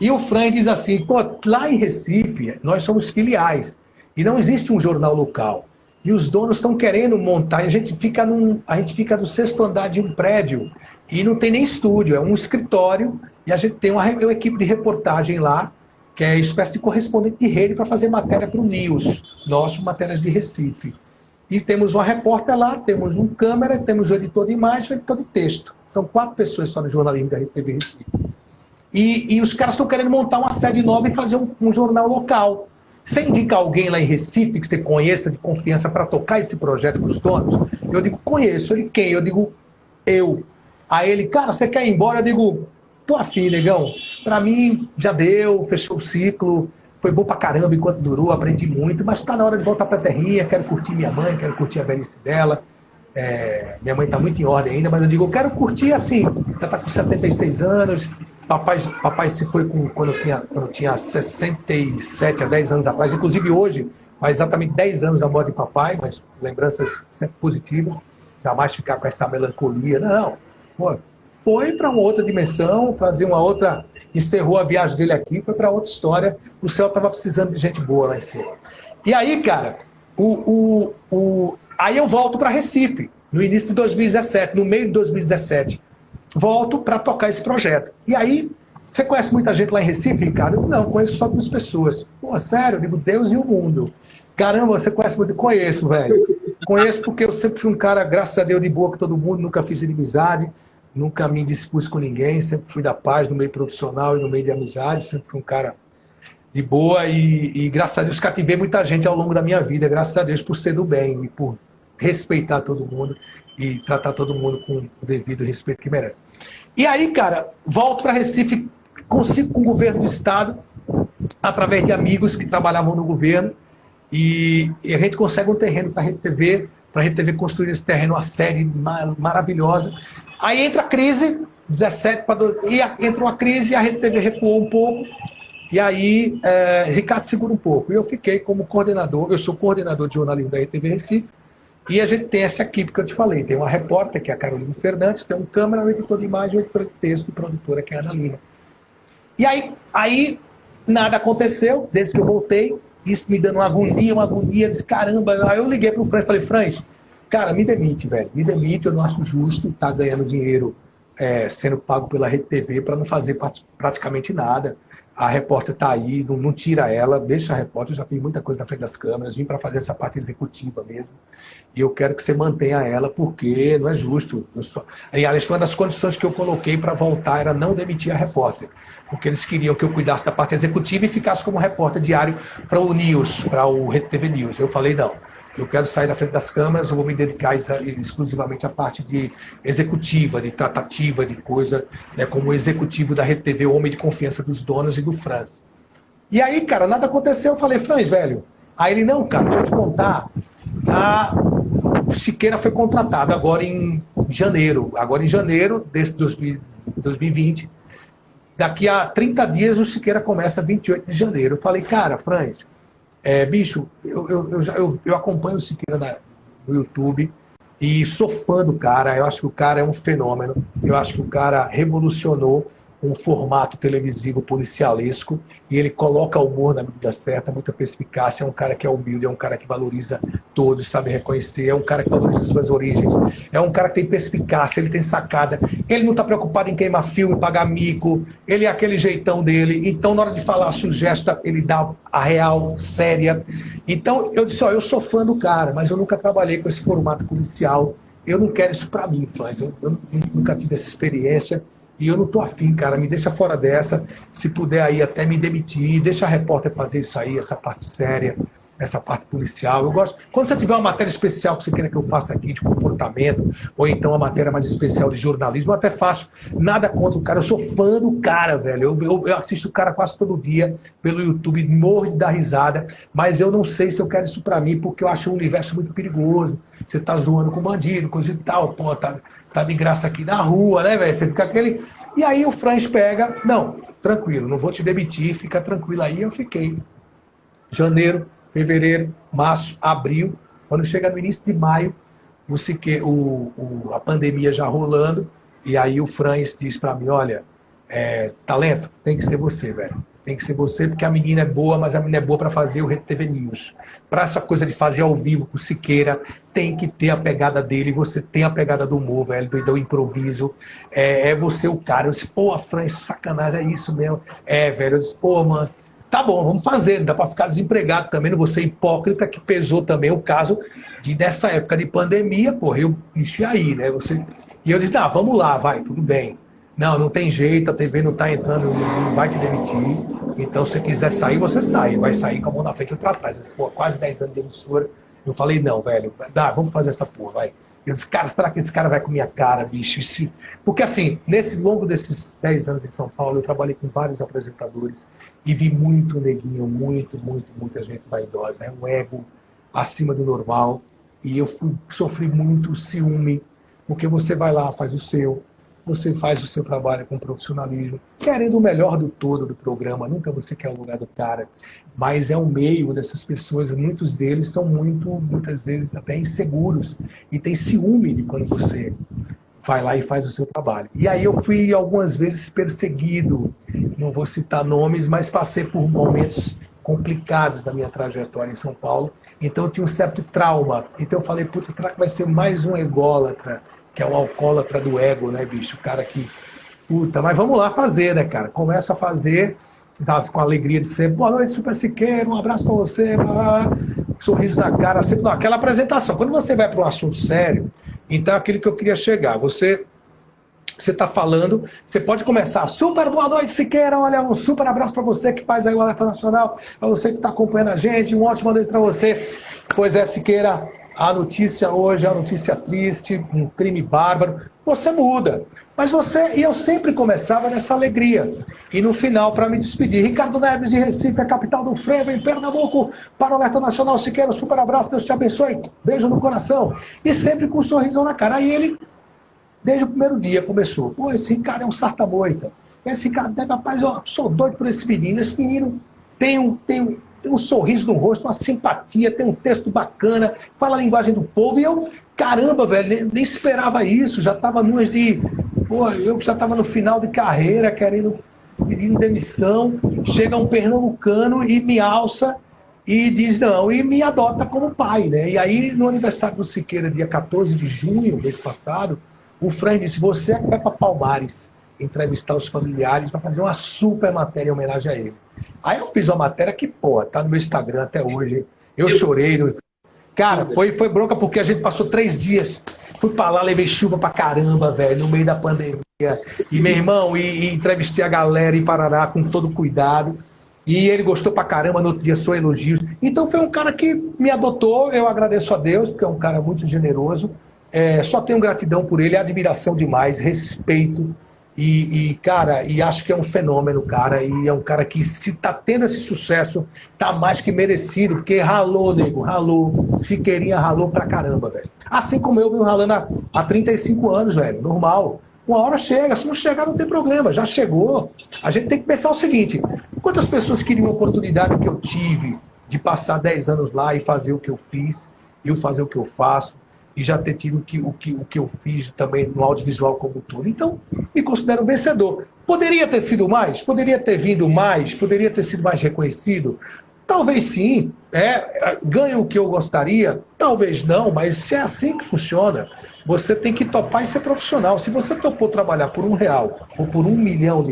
E o Franz diz assim, lá em Recife, nós somos filiais, e não existe um jornal local. E os donos estão querendo montar, e a gente fica no 6º andar de um prédio, e não tem nem estúdio, é um escritório, e a gente tem uma equipe de reportagem lá, que é uma espécie de correspondente de rede para fazer matéria para o News, nosso, matérias de Recife. E temos uma repórter lá, temos um câmera, temos o editor de imagem e o editor de texto. São 4 pessoas só no jornalismo da RTV Recife. E os caras estão querendo montar uma sede nova e fazer um jornal local. Você indica alguém lá em Recife que você conheça, de confiança, para tocar esse projeto para os donos? Eu digo, conheço. Ele, quem? Eu digo, eu. Aí ele, cara, você quer ir embora? Eu digo, tô afim, negão. Pra mim, já deu, fechou o ciclo, foi bom pra caramba enquanto durou, aprendi muito, mas tá na hora de voltar pra terrinha, quero curtir minha mãe, quero curtir a velhice dela. Minha mãe tá muito em ordem ainda, mas eu digo, eu quero curtir assim, já tá com 76 anos, papai se foi quando eu tinha 67 a 10 anos atrás, inclusive hoje, faz exatamente 10 anos da morte de papai, mas lembranças sempre positivas, jamais ficar com essa melancolia, não. Pô, foi para uma outra dimensão, fazer uma outra... Encerrou a viagem dele aqui, foi para outra história. O céu estava precisando de gente boa lá em cima. E aí, cara, aí eu volto para Recife, no início de 2017, no meio de 2017. Volto para tocar esse projeto. E aí, você conhece muita gente lá em Recife, Ricardo? Eu não, conheço só duas pessoas. Pô, sério, eu digo, Deus e o mundo. Caramba, você conhece muito? Conheço, velho. Conheço porque eu sempre fui um cara, graças a Deus, de boa com todo mundo, nunca fiz inimizade, nunca me dispus com ninguém, sempre fui da paz no meio profissional e no meio de amizade, sempre fui um cara de boa e graças a Deus cativei muita gente ao longo da minha vida, graças a Deus por ser do bem e por respeitar todo mundo e tratar todo mundo com o devido respeito que merece. E aí, cara, volto para Recife, consigo com o governo do estado, através de amigos que trabalhavam no governo, e a gente consegue um terreno para a Rede TV construir esse terreno, uma sede maravilhosa. Aí entra a crise, 17 entra uma crise e a Rede TV recuou um pouco. E aí, Ricardo segura um pouco. E eu fiquei como coordenador, eu sou coordenador de jornalismo da Rede TV Recife, e a gente tem essa equipe que eu te falei. Tem uma repórter, que é a Carolina Fernandes, tem um câmera, um editor de imagem, um editor de texto e produtora, que é a Ana Lima. E aí nada aconteceu, desde que eu voltei, isso me dando uma agonia, disse, caramba. Aí eu liguei para o Franz e falei, Franz, cara, me demite, velho, me demite, eu não acho justo estar ganhando dinheiro sendo pago pela Rede TV para não fazer praticamente nada. A repórter está aí, não tira ela, deixa a repórter, eu já fiz muita coisa na frente das câmeras, vim para fazer essa parte executiva mesmo, e eu quero que você mantenha ela, porque não é justo. Aliás, foi uma das condições que eu coloquei para voltar, era não demitir a repórter, porque eles queriam que eu cuidasse da parte executiva e ficasse como repórter diário para o News, para o Rede TV News. Eu falei, não, eu quero sair da frente das câmeras, eu vou me dedicar exclusivamente à parte de executiva, de tratativa, de coisa, né, como executivo da Rede TV, o homem de confiança dos donos e do Franz. E aí, cara, nada aconteceu, eu falei, Franz, velho. Aí ele, não, cara, deixa eu te contar. O Siqueira foi contratado agora em janeiro desse 2020. Daqui a 30 dias o Siqueira começa 28 de janeiro. Eu falei, cara, Franz, bicho, eu acompanho o Siqueira no YouTube e sou fã do cara. Eu acho que o cara é um fenômeno. Eu acho que o cara revolucionou um formato televisivo policialesco e ele coloca o humor na medida certa, muita perspicácia. É um cara que é humilde, é um cara que valoriza todos, sabe reconhecer, é um cara que valoriza suas origens, é um cara que tem perspicácia, ele tem sacada, ele não está preocupado em queimar filme, pagar mico, ele é aquele jeitão dele. Então, na hora de falar, sugesta, ele dá a real, séria. Então, eu disse, eu sou fã do cara, mas eu nunca trabalhei com esse formato policial, eu não quero isso para mim, Franz, eu nunca tive essa experiência. E eu não tô afim, cara, me deixa fora dessa, se puder aí até me demitir, deixa a repórter fazer isso aí, essa parte séria, essa parte policial. Eu gosto. Quando você tiver uma matéria especial que você queira que eu faça aqui de comportamento, ou então uma matéria mais especial de jornalismo, eu até faço. Nada contra o cara, eu sou fã do cara, velho. Eu assisto o cara quase todo dia pelo YouTube, morro de dar risada, mas eu não sei se eu quero isso pra mim, porque eu acho um universo muito perigoso. Você tá zoando com bandido, coisa e tal, pô, tá de graça aqui na rua, né, velho? Você fica aquele... E aí o Franz pega, não, tranquilo, não vou te demitir, fica tranquilo aí. Eu fiquei. Janeiro, fevereiro, março, abril. Quando chega no início de maio, a pandemia já rolando, e aí o Franz diz para mim, olha, talento, tem que ser você, velho. Tem que ser você, porque a menina é boa, mas a menina é boa para fazer o Rede TV News. Para essa coisa de fazer ao vivo com o Siqueira, tem que ter a pegada dele, você tem a pegada do humor, velho, do improviso. É você o cara. Eu disse, pô, Franz, sacanagem, é isso mesmo. Velho, eu disse, pô, mano, tá bom, vamos fazer, não dá para ficar desempregado também, não vou ser hipócrita, que pesou também o caso dessa época de pandemia, porra, isso aí, né? E eu disse, vamos lá, vai, tudo bem. Não tem jeito, a TV não está entrando, não vai te demitir. Então, se você quiser sair, você sai. Vai sair com a mão na frente e outra atrás. Pô, quase 10 anos de emissora. Eu falei, não, velho, vamos fazer essa porra, vai. Eu disse, cara, será que esse cara vai com minha cara, bicho? Porque, assim, nesse longo desses 10 anos em São Paulo, eu trabalhei com vários apresentadores e vi muito neguinho, muita gente vaidosa. É um ego acima do normal. E eu sofri muito ciúme, porque você vai lá, faz o seu, você faz o seu trabalho com profissionalismo, querendo o melhor do todo do programa, nunca você quer o lugar do cara, mas é um meio dessas pessoas, muitos deles estão muitas vezes até inseguros, e tem ciúme de quando você vai lá e faz o seu trabalho. E aí eu fui algumas vezes perseguido, não vou citar nomes, mas passei por momentos complicados da minha trajetória em São Paulo, então eu tinha um certo trauma. Então eu falei, puta, será que vai ser mais um ególatra, que é o alcoólatra do ego, né, bicho? O cara que, puta, mas vamos lá fazer, né, cara? Começa a fazer, com a alegria de ser, boa noite, Super Siqueiro, um abraço pra você, blá, blá, blá, sorriso na cara, sempre aquela apresentação. Quando você vai para um assunto sério, então é aquilo que eu queria chegar, você está falando, você pode começar, super boa noite, Siqueira, olha, um super abraço para você que faz aí o Alerta Nacional, para você que está acompanhando a gente, um ótimo noite para você. Pois é, Siqueira, a notícia hoje é uma notícia triste, um crime bárbaro, você muda. Mas você, e eu sempre começava nessa alegria. E no final, para me despedir, Ricardo Neves de Recife, a capital do frevo, em Pernambuco, para o Alerta Nacional, Siqueira, um super abraço, Deus te abençoe, beijo no coração. E sempre com um sorrisão na cara. Aí ele, desde o primeiro dia, começou, pô, esse cara é um sarta-moita. Esse cara, rapaz, eu sou doido por esse menino. Esse menino tem um sorriso no rosto, uma simpatia, tem um texto bacana, fala a linguagem do povo. E eu, caramba, velho, nem esperava isso. Já estava numas de... Pô, eu já estava no final de carreira, pedindo demissão. Chega um pernambucano e me alça e diz não, e me adota como pai, né? E aí, no aniversário do Siqueira, dia 14 de junho, mês passado, o Fran disse, você é que vai para Palmares entrevistar os familiares para fazer uma super matéria em homenagem a ele. Aí eu fiz uma matéria que, pô, tá no meu Instagram até hoje. Eu chorei. Cara, foi bronca porque a gente passou 3 dias. Fui pra lá, levei chuva pra caramba, velho, no meio da pandemia. E, meu irmão, e entrevistei a galera em Parará com todo cuidado. E ele gostou pra caramba, no outro dia só elogios. Então foi um cara que me adotou, eu agradeço a Deus, porque é um cara muito generoso. Só tenho gratidão por ele, admiração demais, respeito. Cara, e acho que é um fenômeno, cara. E é um cara que, se tá tendo esse sucesso, tá mais que merecido, porque ralou, nego, ralou. Siqueirinha ralou pra caramba, velho. Assim como eu venho ralando há 35 anos, velho, normal. Uma hora chega, se não chegar não tem problema, já chegou. A gente tem que pensar o seguinte, quantas pessoas queriam a oportunidade que eu tive de passar 10 anos lá e fazer o que eu fiz, e fazer o que eu faço, e já ter tido o que eu fiz também no audiovisual como todo. Então, me considero vencedor. Poderia ter sido mais? Poderia ter vindo mais? Poderia ter sido mais reconhecido? Talvez sim. Ganho o que eu gostaria? Talvez não, mas se é assim que funciona, você tem que topar e ser profissional. Se você topou trabalhar por R$ 1 ou por R$ 1 milhão,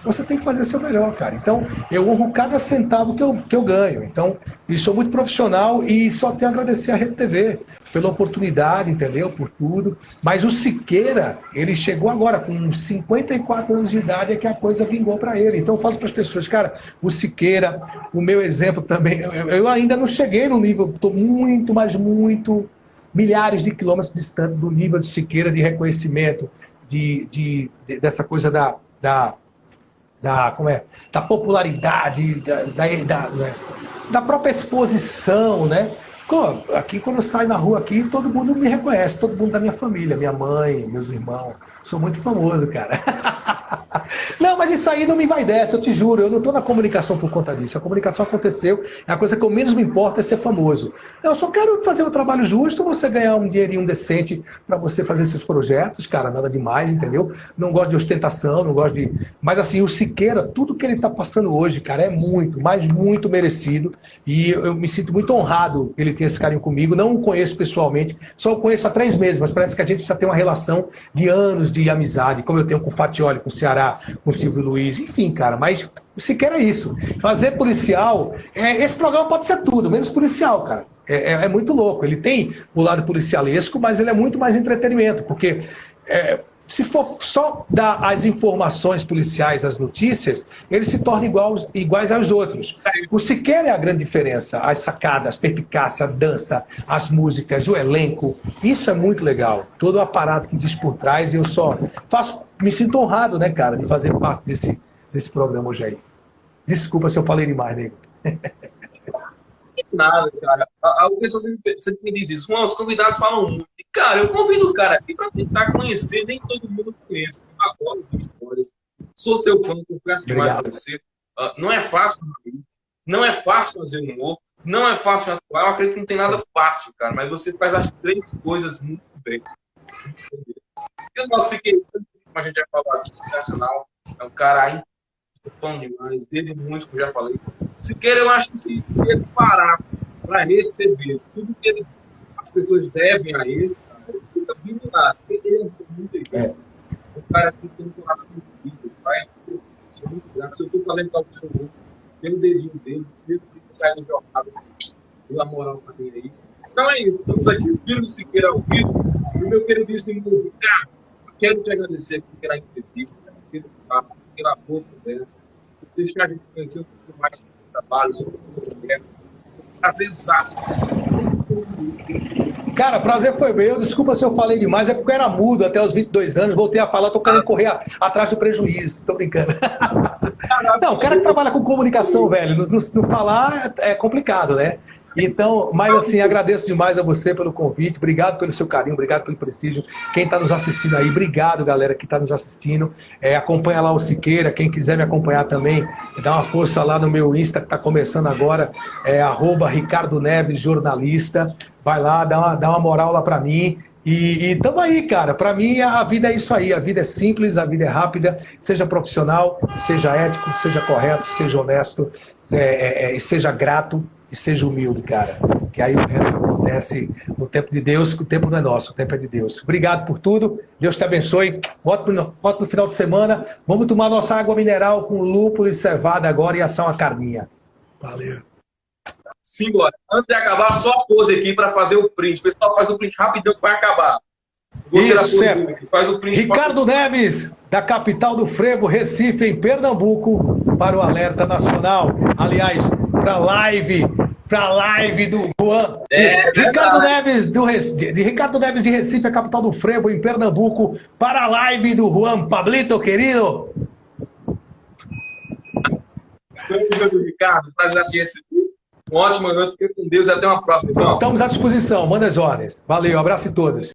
você tem que fazer seu melhor, cara. Então, eu honro cada centavo que eu ganho. Então, e sou muito profissional e só tenho a agradecer à Rede TV pela oportunidade, entendeu? Por tudo. Mas o Siqueira, ele chegou agora, com 54 anos de idade, é que a coisa vingou para ele. Então, eu falo para as pessoas, cara, o Siqueira, o meu exemplo também, eu ainda não cheguei no nível, estou muito, mas muito, milhares de quilômetros distante do nível de Siqueira, de reconhecimento, dessa coisa da popularidade, da própria exposição, né? Aqui, quando eu saio na rua aqui, todo mundo me reconhece, todo mundo da minha família, minha mãe, meus irmãos. Sou muito famoso, cara. Não, mas isso aí não me vai dessa, eu te juro. Eu não estou na comunicação por conta disso. A comunicação aconteceu, é a coisa que eu menos me importa é ser famoso. Eu só quero fazer um trabalho justo, você ganhar um dinheirinho decente para você fazer seus projetos, cara, nada demais, entendeu? Não gosto de ostentação, não gosto de... Mas assim, o Siqueira, tudo que ele está passando hoje, cara, é muito, mas muito merecido. E eu me sinto muito honrado ele ter esse carinho comigo. Não o conheço pessoalmente, só o conheço há 3 meses, mas parece que a gente já tem uma relação de anos de amizade, como eu tenho com o Fatioli, com o Ceará, com o Silvio Luiz, enfim, cara, mas o Siqueira é isso. Fazer policial, esse programa pode ser tudo, menos policial, cara. É muito louco. Ele tem o lado policialesco, mas ele é muito mais entretenimento, porque se for só dar as informações policiais, as notícias, eles se tornam iguais aos outros. O Siqueira é a grande diferença. As sacadas, as perpicácias, a dança, as músicas, o elenco. Isso é muito legal. Todo o aparato que existe por trás, eu só me sinto honrado, né, cara, de fazer parte desse programa hoje aí. Desculpa se eu falei demais, nego. Nada, cara. O pessoal sempre me diz isso. Os convidados falam muito. E, cara, eu convido o cara aqui para tentar conhecer. Nem todo mundo conhece. Eu adoro histórias. Sou seu fã, confesso demais para você. Não é fácil, não é fácil fazer humor. Não é fácil atuar. Eu acredito que não tem nada fácil, cara. Mas você faz as 3 coisas muito bem. E o nosso Siqueira, como a gente já falou aqui, sensacional. É um cara aí, fã demais, devo muito, como eu já falei. Siqueira, eu acho que se ele parar para receber tudo que as pessoas devem a ele, cara, ele fica vindo nada. Ele é muito legal. O cara que tem um coração incrível, vai. Sou muito grato. Se eu estou fazendo tal show, pelo dedinho dele, pelo que sai no jornal, pela moral para ele aí. Então é isso. Estamos aqui, o filho do Siqueira ao vivo. E o meu queridíssimo Ricardo, quero te agradecer pela entrevista, pelo papo, pela boa conversa, por deixar a gente conhecer um pouco mais sobre o trabalho, sobre o que você quer. Prazerzaço. Cara, prazer foi meu. Desculpa se eu falei demais, é porque eu era mudo até os 22 anos. Voltei a falar, tô querendo correr atrás do prejuízo. Tô brincando. Não, o cara que trabalha com comunicação, velho, não falar é complicado, né? Então, mas assim, agradeço demais a você pelo convite, obrigado pelo seu carinho, obrigado pelo prestígio. Quem está nos assistindo aí, obrigado, galera, que está nos assistindo. Acompanha lá o Siqueira, quem quiser me acompanhar também, dá uma força lá no meu Insta, que está começando agora, @Ricardo Neves Jornalista. Vai lá, dá uma moral lá para mim. E tamo aí, cara. Para mim, a vida é isso aí. A vida é simples, a vida é rápida. Seja profissional, seja ético, seja correto, seja honesto, seja grato e seja humilde, cara. Que aí o resto acontece no tempo de Deus, que o tempo não é nosso, o tempo é de Deus. Obrigado por tudo. Deus te abençoe. Voto no final de semana. Vamos tomar nossa água mineral com lúpulo e cevada agora e assar uma carninha. Valeu. Simbora. Antes de acabar, só a pose aqui para fazer o print. O pessoal faz o print rapidão para acabar. Isso, faz o print. Ricardo Neves, da capital do frevo, Recife, em Pernambuco, para o Alerta Nacional. Aliás, para a live do Juan. Ricardo Neves de Recife, a capital do frevo, em Pernambuco, para a live do Juan Pablito, querido. Ricardo, prazer assistir esse vídeo. Uma ótima noite, fique com Deus e até uma próxima. Estamos à disposição, manda as ordens. Valeu, abraço a todos.